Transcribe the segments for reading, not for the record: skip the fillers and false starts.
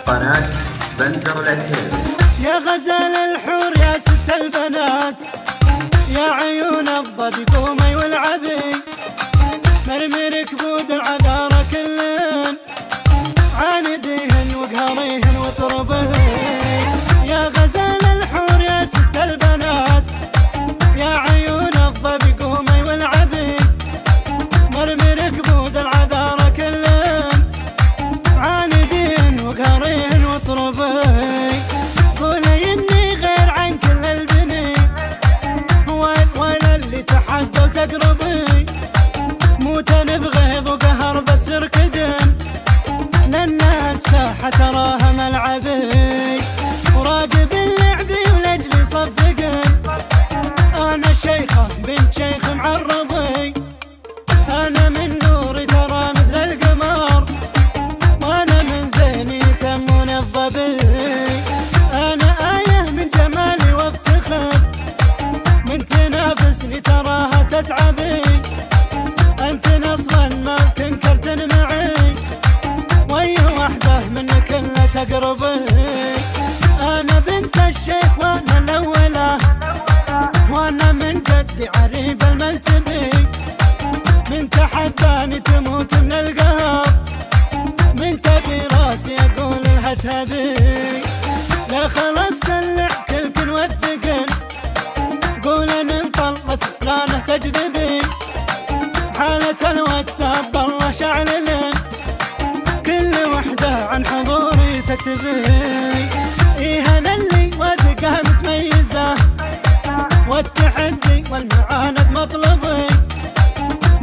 قناة بندر العتيب. يا غزال الحور يا ست البنات، يا عيون الظبي قومي والعبي، مرمي ركبود العذارى كلن، عانديهن وقهريهن وطربهن. يا غزال الحور يا ست البنات، يا عيون الظبي قومي والعبي، مرمي ركبود العذارى كلن، عانديهن وقهريهن وطربهن. قولي اني غير عن كل البني، ولا اللي تحدى وتقربي، موتن بغيظ وقهر بس اركدن، لان الساحة تراها ملعبي، وراقب اللعبي ولجلي صفقن. انا شيخة بنت شيخ معربي، انا من نوري ترى مثل القمر، وانا من زيني يسموني الظبي. انا آية من جمالي وافتخر، من تنافسني تراها تتعبي، انت اصلا ما تنكرتن معي، وي وحده منك الا تقربي. انا بنت الشيخ وانا الاولى، وانا من جدي عريب المنسبي، من تحداني تموت من القهر، من تبي راسي اقول لها تهبي. لا خلاص سلع كلكن وثقن، قول ان انطلت فلانه تجذبي، حالة الواتساب الله شعللن، كل وحدة عن حضوري تكتبي. إيه انا اللي وثقة متميزة، والتحدي والمعاند مطلبي،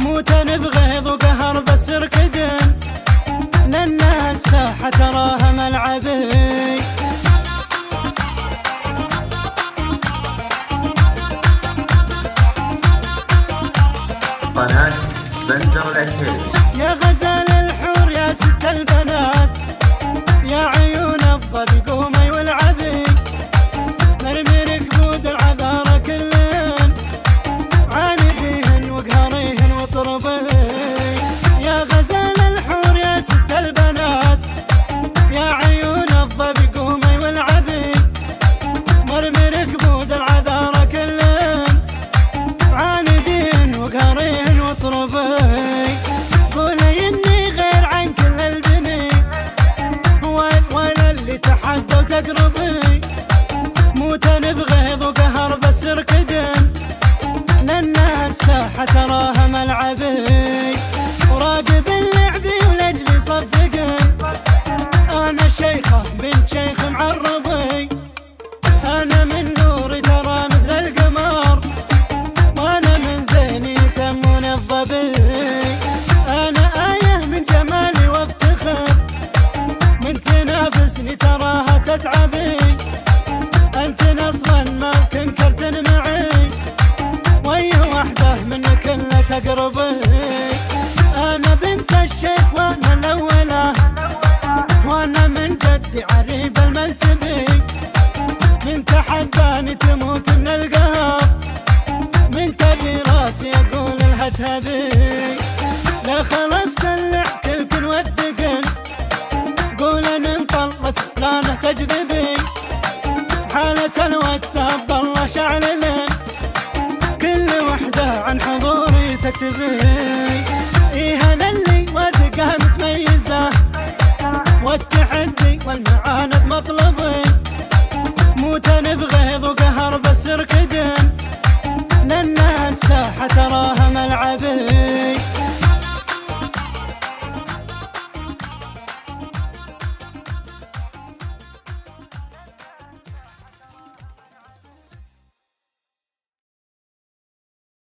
موتن بغيظ وقهر بس اركدن، لان الساحة تراها ملعبي. قناة بندر العتيب. يا غزال الحور يا ست البنات، يا عيون الظبي قومي والعبي، مرمي ركبود العذارى كلن، عانديهن وقهريهن وطربهن. يا غزال الحور يا ست البنات، يا عيون الظبي قومي والعبي، مرمي ركبود العذارى كلن، عانديهن وقهريهن وطربهن. قولي اني غير عن كل البني، ولا اللي تحدى وتقربي، موتن بغيظ وقهر بس اركدن، لان الساحة تراها ملعبي، وراقب اللعبي ولجلي صفقن. انا شيخة بنت شيخ معربي، انا من نوري ترى مثل القمر، وانا من زيني يسموني الظبي. انا آية من جمالي وافتخر، من تنافسني تراها تتعبي، انت اصلا ما تنكرتن معي، وي وحده منك الا تقربي. انا بنت الشيخ وانا الاولى، وانا من جدي عريب المنسبي، من تحداني تموت من القهر، من تبي راسي اقول لها تهبي. لا خلاص سلع كلكن وثقن، قول ان انطلت فلانه تجذبي، حالة الواتساب الله شعللن، كل وحدة عن حضوري تكتبي.